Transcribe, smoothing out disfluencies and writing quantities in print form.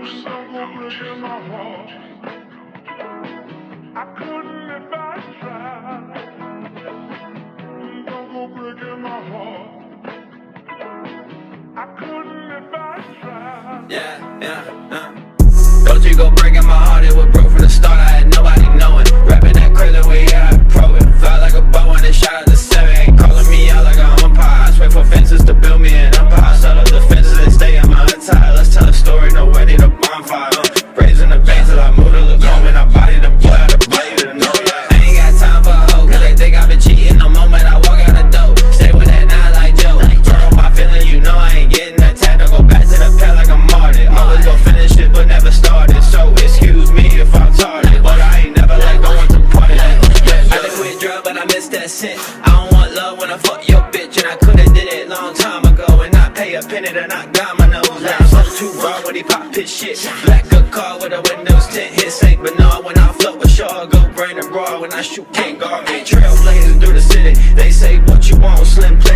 some good in my heart. I couldn't if I tried. Don't go breaking my heart. I couldn't if I tried. Don't you go breaking my heart, it was broke from the start, I had nobody knowing. Rapping that crazy way, yeah, I pro it. Fly like a bow when they shot at the 7. Ain't calling me out like an umpire. I swear for fences to build me an empire. Set up the fences and stay in my untied. Let's tell a story, no way, need a bonfire. Raising the veins till I move to look home. And I body the boy, I to bite you to know, yeah. I ain't got time for a hoe, cause they think I've been cheating the moment I walk out the door. Stay with that nine like Joe. Turn on my feeling, you know I ain't getting attacked. Don't go back to the past like I'm Martin. Always gon' finish it, but never started. So excuse me if I'm tardy, but I ain't never like going to party. I done quit drug, but I miss that scent. I don't want love when I fuck your bitch, and I coulda did it long time ago and not pay a penny to knock down my nose. Now I'm too raw when he pop his shit. Black good car with the windows tint, hit Saint Bernard when I float with Shaw. Go brain and raw when I shoot, can't guard me. Trailblazing through the city, they say what you want, slim play.